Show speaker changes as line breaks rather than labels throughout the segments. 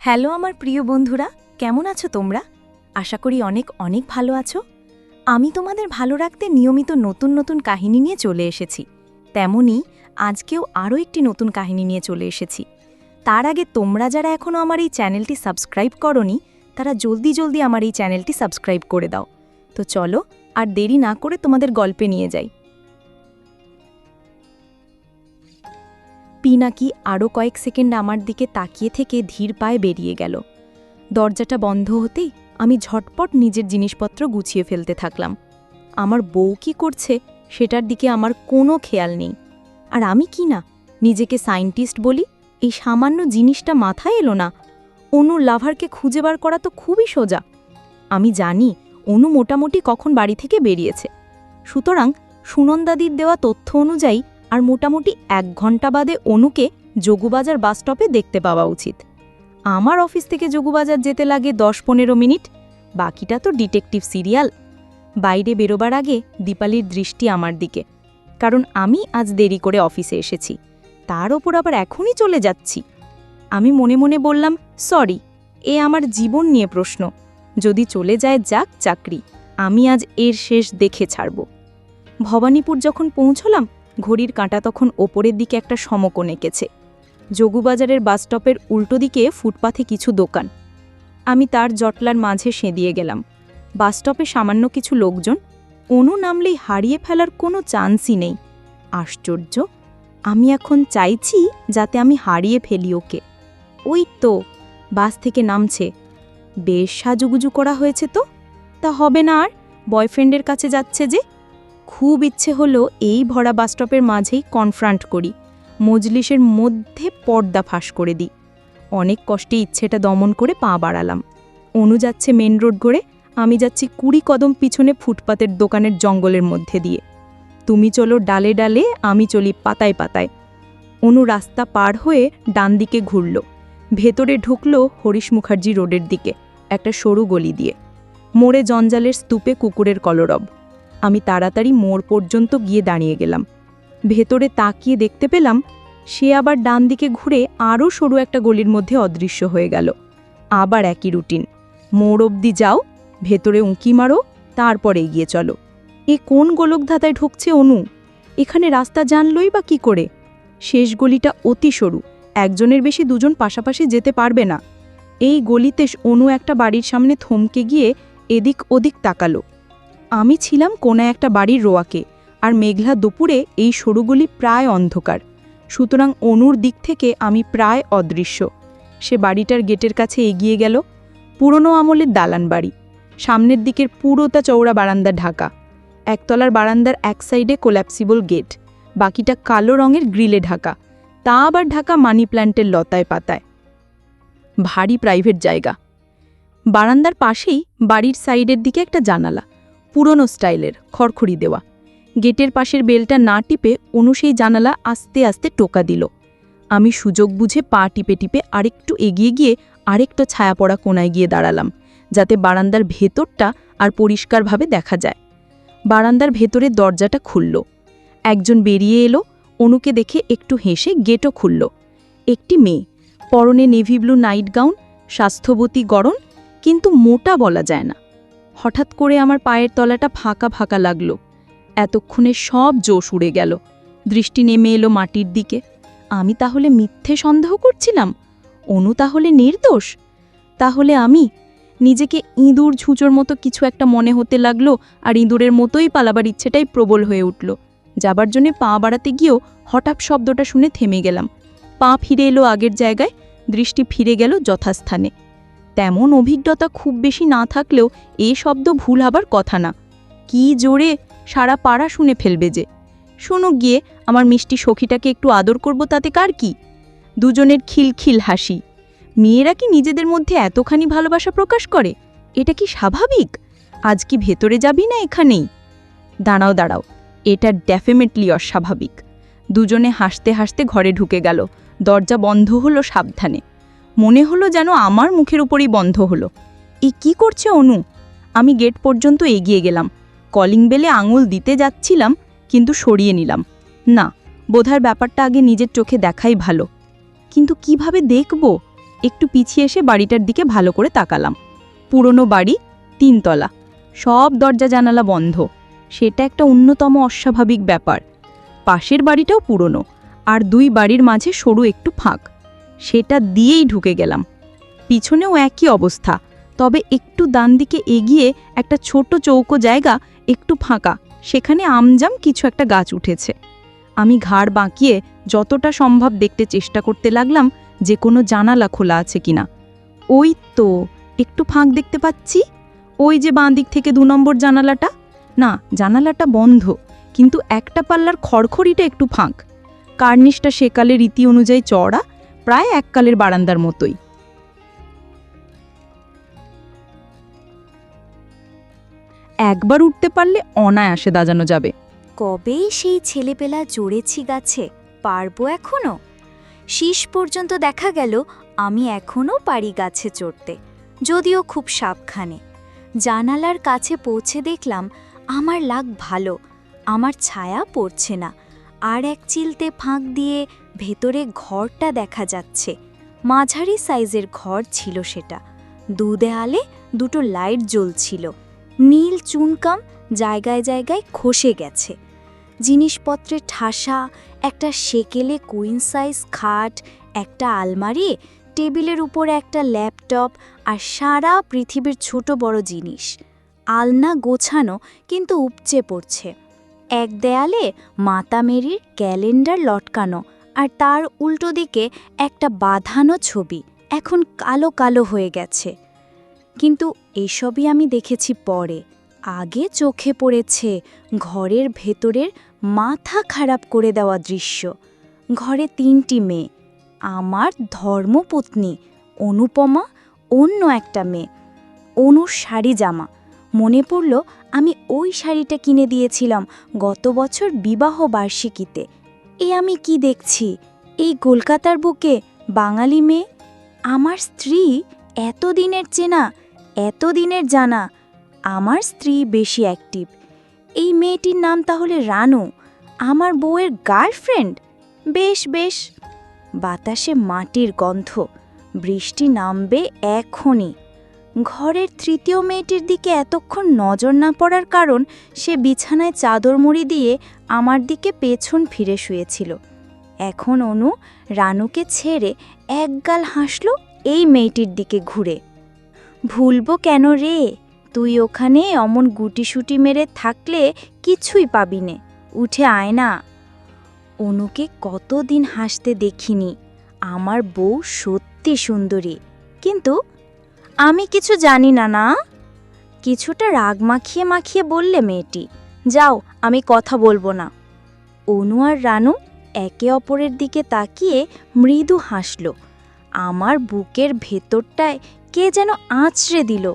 Hello আমার প্রিয় বন্ধুরা, কেমন আছো তোমরা? আশা করি অনেক অনেক ভালো আছো। আমি তোমাদের ভালো রাখতে নিয়মিত নতুন নতুন কাহিনী নিয়ে চলে এসেছি। তেমনই আজকেও আরও একটি নতুন কাহিনী নিয়ে চলে এসেছি। তার আগে তোমরা যারা এখনও আমার এই চ্যানেলটি সাবস্ক্রাইব করনি, তারা জলদি জলদি আমার এই চ্যানেলটি সাবস্ক্রাইব করে দাও। তো চলো আর দেরি না করে তোমাদের গল্পে নিয়ে যাই। পিনাকি আরও কয়েক সেকেন্ড আমার দিকে তাকিয়ে থেকে ধীর পায়ে বেরিয়ে গেল। দরজাটা বন্ধ হতেই আমি ঝটপট নিজের জিনিসপত্র গুছিয়ে ফেলতে থাকলাম। আমার বউ কি করছে সেটার দিকে আমার কোনো খেয়াল নেই। আর আমি কি না নিজেকে সায়েন্টিস্ট বলি, এই সামান্য জিনিসটা মাথায় এলো না। অনুর লাভারকে খুঁজে বার করা তো খুবই সোজা। আমি জানি অনু মোটামুটি কখন বাড়ি থেকে বেরিয়েছে, সুতরাং সুনন্দাদির দেওয়া তথ্য অনুযায়ী আর মোটামুটি 1 ঘন্টা বাদে অনুকে যোগুবাজার বাসস্টপে দেখতে পাওয়া উচিত। আমার অফিস থেকে যোগুবাজার যেতে লাগে 10-15 মিনিট, বাকিটা তো ডিটেকটিভ সিরিয়াল। বাইরে বেরোবার আগে দীপালির দৃষ্টি আমার দিকে, কারণ আমি আজ দেরি করে অফিসে এসেছি, তার ওপর আবার এখনই চলে যাচ্ছি। আমি মনে মনে বললাম, সরি, এ আমার জীবন নিয়ে প্রশ্ন। যদি চলে যায় যাক চাকরি, আমি আজ এর শেষ দেখে ছাড়ব। ভবানীপুর যখন পৌঁছলাম, ঘড়ির কাঁটা তখন ওপরের দিকে একটা সমকোণ এঁকেছে। যোগুবাজারের বাসস্টপের উল্টো দিকে ফুটপাথে কিছু দোকান। আমি তার জটলার মাঝে সেঁদিয়ে গেলাম। বাসস্টপে সামান্য কিছু লোকজন। অনু নামলেই হারিয়ে ফেলার কোনো চান্সই নেই। আশ্চর্য, আমি এখন চাইছি যাতে আমি হারিয়ে ফেলি ওকে। ওই তো বাস থেকে নামছে। বেশ সাজুগুজু করা হয়েছে তো, তা হবে না আর, বয়ফ্রেন্ডের কাছে যাচ্ছে যে। খুব ইচ্ছে হলো এই ভরা বাসস্টপের মাঝেই কনফ্রান্ট করি, মজলিসের মধ্যে পর্দা ফাঁস করে দিই। অনেক কষ্টে ইচ্ছেটা দমন করে পা বাড়ালাম। অনু যাচ্ছে মেন রোড গড়ে, আমি যাচ্ছি 20 কদম পিছনে ফুটপাতের দোকানের জঙ্গলের মধ্যে দিয়ে। তুমি চলো ডালে ডালে, আমি চলি পাতায় পাতায়। অনু রাস্তা পার হয়ে ডান দিকে ঘুরল, ভেতরে ঢুকল হরিশ মুখার্জি রোডের দিকে একটা সরু গলি দিয়ে। মোড়ে জঞ্জালের স্তূপে কুকুরের কলরব। আমি তাড়াতাড়ি মোড় পর্যন্ত গিয়ে দাঁড়িয়ে গেলাম। ভেতরে তাকিয়ে দেখতে পেলাম সে আবার ডান দিকে ঘুরে আরও সরু একটা গলির মধ্যে অদৃশ্য হয়ে গেল। আবার একই রুটিন, মোড় অবধি যাও, ভেতরে উঁকি মারো, তারপর এগিয়ে চলো। এ কোন গোলকধাতায় ঢুকছে অনু? এখানে রাস্তা জানলই বা কি করে? শেষ গলিটা অতি সরু, একজনের বেশি দুজন পাশাপাশি যেতে পারবে না। এই গলিতে অনু একটা বাড়ির সামনে থমকে গিয়ে এদিক ওদিক তাকালো। আমি ছিলাম কোনা একটা বাড়ির রোয়াকে, আর মেঘলা দুপুরে এই সরুগুলি প্রায় অন্ধকার, সুতরাং অনুর দিক থেকে আমি প্রায় অদৃশ্য। সে বাড়িটার গেটের কাছে এগিয়ে গেল। পুরনো আমলের দালান বাড়ি, সামনের দিকের পুরোটা চওড়া বারান্দা ঢাকা। একতলার বারান্দার এক সাইডে কোল্যাপসিবল গেট, বাকিটা কালো রঙের গ্রিলে ঢাকা, তা আবার ঢাকা মানি প্ল্যান্টের লতায় পাতায়। ভারী প্রাইভেট জায়গা। বারান্দার পাশেই বাড়ির সাইডের দিকে একটা জানালা, পুরনো স্টাইলের, খড়খড়ি দেওয়া। গেটের পাশের বেলটা না টিপে অনু সেই জানালা আস্তে আস্তে টোকা দিল। আমি সুযোগ বুঝে পা টিপে টিপে আরেকটু এগিয়ে গিয়ে আরেকটা ছায়া পড়া কোনায় গিয়ে দাঁড়ালাম, যাতে বারান্দার ভেতরটা আর পরিষ্কারভাবে দেখা যায়। বারান্দার ভেতরের দরজাটা খুলল। একজন বেরিয়ে এলো। অনুকে দেখে একটু হেসে গেটও খুলল। একটি মেয়ে, পরনে নেভি ব্লু নাইট গাউন, স্বাস্থ্যবতী গড়ন, কিন্তু মোটা বলা যায় না। হঠাৎ করে আমার পায়ের তলাটা ফাঁকা ফাঁকা লাগলো। এতক্ষণে সব জোশ উড়ে গেল। দৃষ্টি নেমে এলো মাটির দিকে। আমি তাহলে মিথ্যে সন্দেহ করছিলাম? অনু তাহলে নির্দোষ? তাহলে আমি? নিজেকে ইঁদুর ছুঁচোর মতো কিছু একটা মনে হতে লাগলো, আর ইঁদুরের মতোই পালাবার ইচ্ছেটাই প্রবল হয়ে উঠল। যাবার জন্যে পা বাড়াতে গিয়েও হঠাৎ শব্দটা শুনে থেমে গেলাম। পা ফিরে এলো আগের জায়গায়, দৃষ্টি ফিরে গেল যথাস্থানে। তেমন অভিজ্ঞতা খুব বেশি না থাকলেও এ শব্দ ভুল হবার কথা না। কি জোরে, সারা পাড়া শুনে ফেলবে যে। শুনুক গিয়ে, আমার মিষ্টি সখীটাকে একটু আদর করব, তাতে কার কি? দুজনের খিলখিল হাসি। মেয়েরা কি নিজেদের মধ্যে এতখানি ভালোবাসা প্রকাশ করে? এটা কি স্বাভাবিক? আজ কি ভেতরে যাবি না এখানেই? দাঁড়াও দাঁড়াও, এটা ডেফিনেটলি অস্বাভাবিক। দুজনে হাসতে হাসতে ঘরে ঢুকে গেল। দরজা বন্ধ হলো সাবধানে। মনে হলো যেন আমার মুখের উপরই বন্ধ হলো। এ কি করছে অনু? আমি গেট পর্যন্ত এগিয়ে গেলাম। কলিং বেলে আঙুল দিতে যাচ্ছিলাম, কিন্তু সরিয়ে নিলাম। না, বোধহয় ব্যাপারটা আগে নিজের চোখে দেখাই ভালো। কিন্তু কিভাবে দেখব? একটু পিছিয়ে এসে বাড়িটার দিকে ভালো করে তাকালাম। পুরনো বাড়ি, 3 তলা, সব দরজা জানালা বন্ধ। সেটা একটা অন্যতম অস্বাভাবিক ব্যাপার। পাশের বাড়িটাও পুরনো, আর 2 বাড়ির মাঝে সরু একটু ফাঁক। সেটা দিয়েই ঢুকে গেলাম। পিছনেও একই অবস্থা, তবে একটু ডান দিকে এগিয়ে একটা ছোট চৌকো জায়গা, একটু ফাঁকা, সেখানে আমজাম কিছু একটা গাছ উঠেছে। আমি ঘাড় বাঁকিয়ে যতটা সম্ভব দেখতে চেষ্টা করতে লাগলাম যে কোনো জানালা খোলা আছে কিনা। ওই তো একটু ফাঁক দেখতে পাচ্ছি। ওই যে বাঁ দিক থেকে 2 নম্বর জানালাটা। না, জানালাটা বন্ধ, কিন্তু একটা পাল্লার খড়খড়িটা একটু ফাঁক। কার্নিশটা সেকালের রীতি অনুযায়ী চওড়া, প্রায় এককালের বারান্দার মতোই। একবার উঠতে পারলে অনায়াসে দাজানো যাবে।
কবেই সেই ছেলেপেলা চড়েছি গাছে, পারবো এখনো? শীষ পর্যন্ত দেখা গেল আমি এখনও পারি গাছে চড়তে, যদিও খুব সাবধানে। জানালার কাছে পৌঁছে দেখলাম আমার লাগ ভালো, আমার ছায়া পড়ছে না। আর এক চিলতে ফাঁক দিয়ে ভেতরে ঘরটা দেখা যাচ্ছে। মাঝারি সাইজের ঘর ছিল সেটা। 2 দেয়ালে 2টো লাইট জ্বলছিল। নীল চুনকাম জায়গায় জায়গায় খসে গেছে। জিনিসপত্রের ঠাসা, একটা সেকেলে কুইন সাইজ খাট, একটা আলমারি, টেবিলের উপর একটা ল্যাপটপ, আর সারা পৃথিবীর ছোট বড় জিনিস। আলনা গোছানো, কিন্তু উপচে পড়ছে। এক দেয়ালে মাতা মেরির ক্যালেন্ডার লটকানো, আর তার উল্টো দিকে একটা বাঁধানো ছবি, এখন কালো কালো হয়ে গেছে। কিন্তু এসবই আমি দেখেছি পরে। আগে চোখে পড়েছে ঘরের ভেতরের মাথা খারাপ করে দেওয়া দৃশ্য। ঘরে 3টি মেয়ে, আমার ধর্মপত্নী অনুপমা, অন্য একটা মেয়ে অনুর শাড়ি জামা। মনে পড়ল আমি ওই শাড়িটা কিনে দিয়েছিলাম গত বছর বিবাহ বার্ষিকীতে। আমি কি দেখছি? এই কলকাতার বুকে বাঙালি মেয়ে, আমার স্ত্রী, এতদিনের চেনা, এতদিনের জানা। আমার স্ত্রী বেশি অ্যাক্টিভ। এই মেয়েটির নাম তাহলে রানু, আমার বউয়ের গার্লফ্রেন্ড? বেশ বেশ। বাতাসে মাটির গন্ধ, বৃষ্টি নামবে এখনই। ঘরের 3য় মেয়েটির দিকে এতক্ষণ নজর না পড়ার কারণ, সে বিছানায় চাদর মুড়ি দিয়ে আমার দিকে পেছন ফিরে শুয়েছিল। এখন অনু রানুকে ছেড়ে একগাল হাসল এই মেয়েটির দিকে ঘুরে। ভুলবো কেন রে? তুই ওখানে অমন গুটিসুটি মেরে থাকলে কিছুই পাবিনে, উঠে আয় না। অনুকে কতদিন হাসতে দেখিনি। আমার বউ সত্যি সুন্দরী, কিন্তু আমি কিছু জানি না। না, কিছুটা রাগ মাখিয়ে মাখিয়ে বললে মেয়েটি। যাও, আমি কথা বলবো না। অনু আর রানু একে অপরের দিকে তাকিয়ে মৃদু হাসল। আমার বুকের ভেতরটায় কে যেন আঁচড়ে দিল।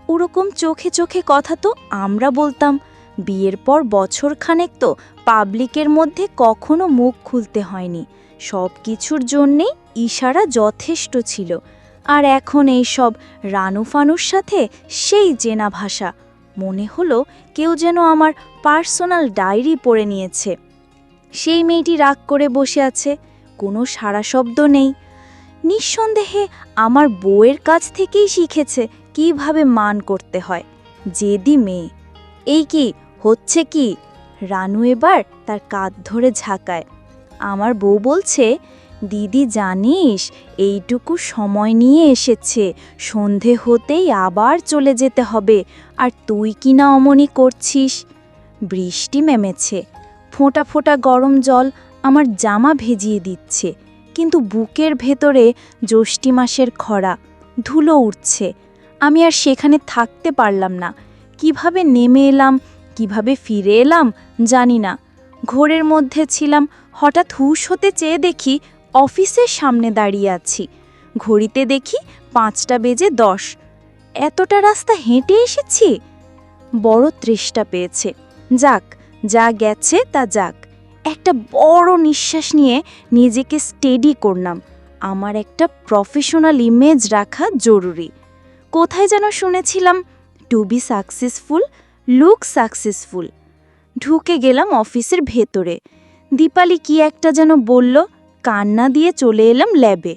ওরকম চোখে চোখে কথা তো আমরা বলতাম। বিয়ের পর বছরখানেক তো পাবলিকের মধ্যে কখনো মুখ খুলতে হয়নি। সব কিছুর জন্যেই ইশারা যথেষ্ট ছিল। আর এখন এই সব রানুফানুর সাথে সেই চেনা ভাষা। মনে হলো কেউ যেন আমার পার্সোনাল ডায়েরি পড়ে নিয়েছে। সেই মেয়েটি রাগ করে বসে আছে, কোনো সাড়া শব্দ নেই। নিঃসন্দেহে আমার বউয়ের কাছ থেকেই শিখেছে কিভাবে মান করতে হয়। জেদি মেয়ে। এই কি হচ্ছে কি? রানু এবার তার কাঁধ ধরে ঝাঁকায়। আমার বউ বলছে, দিদি জানিস, এইটুকু সময় নিয়ে এসেছে, সন্ধে হতেই আবার চলে যেতে হবে, আর তুই কি না অমনি করছিস। বৃষ্টি নেমেছে, ফোঁটা ফোঁটা গরম জল আমার জামা ভেজিয়ে দিচ্ছে, কিন্তু বুকের ভেতরে জ্যৈষ্ঠ মাসের খরা, ধুলো উঠছে। আমি আর সেখানে থাকতে পারলাম না। কিভাবে নেমে এলাম, কিভাবে ফিরে এলাম জানি না। ঘোরের মধ্যে ছিলাম, হঠাৎ হুঁশ হতে চেয়ে দেখি অফিসের সামনে দাঁড়িয়ে আছি। ঘড়িতে দেখি 5টা বেজে 10। এতটা রাস্তা হেঁটে এসেছি। বড় তৃষ্ণা পেয়েছে। যাক, যা গেছে তা যাক। একটা বড় নিঃশ্বাস নিয়ে নিজেকে স্টেডি করলাম। আমার একটা প্রফেশনাল ইমেজ রাখা জরুরি। কোথায় যেন শুনেছিলাম, to be successful, look successful. ঢুকে গেলাম অফিসের ভেতরে। দীপালি কি একটা যেন বলল, কান্না দিয়ে চলে এলাম ল্যাবে।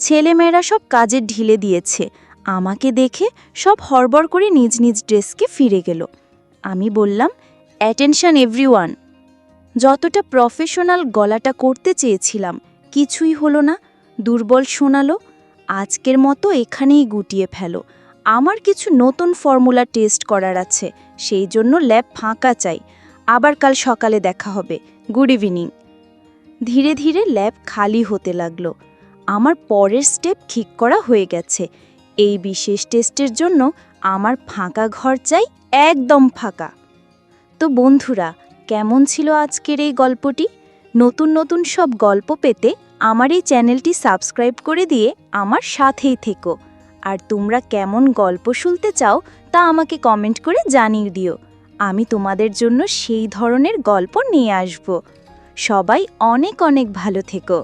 ছেলেমেয়েরা সব কাজের ঢিলে দিয়েছে। আমাকে দেখে সব হড়বড় করে নিজ নিজ ডেস্কে ফিরে গেল। আমি বললাম, অ্যাটেনশন এভরিওয়ান। যতটা প্রফেশনাল গলাটা করতে চেয়েছিলাম, কিছুই হলো না, দুর্বল শোনালো। আজকের মতো এখানেই গুটিয়ে ফেলো। আমার কিছু নতুন ফর্মুলা টেস্ট করার আছে, সেই জন্য ল্যাব ফাঁকা চাই। আবার কাল সকালে দেখা হবে। Good evening. ধীরে ধীরে ল্যাব খালি হতে লাগলো। আমার পরের স্টেপ ঠিক করা হয়ে গেছে। এই বিশেষ টেস্টের জন্য আমার ফাঁকা ঘর চাই, একদম ফাঁকা। তো বন্ধুরা, কেমন ছিল আজকের এই গল্পটি? নতুন নতুন সব গল্প পেতে আমার এই চ্যানেলটি সাবস্ক্রাইব করে দিয়ে আমার সাথেই থেকো। আর তোমরা কেমন গল্প শুনতে চাও তা আমাকে কমেন্ট করে জানিয়ে দিও। আমি তোমাদের জন্য সেই ধরনের গল্প নিয়ে আসব। সবাই অনেক অনেক ভালো থেকো।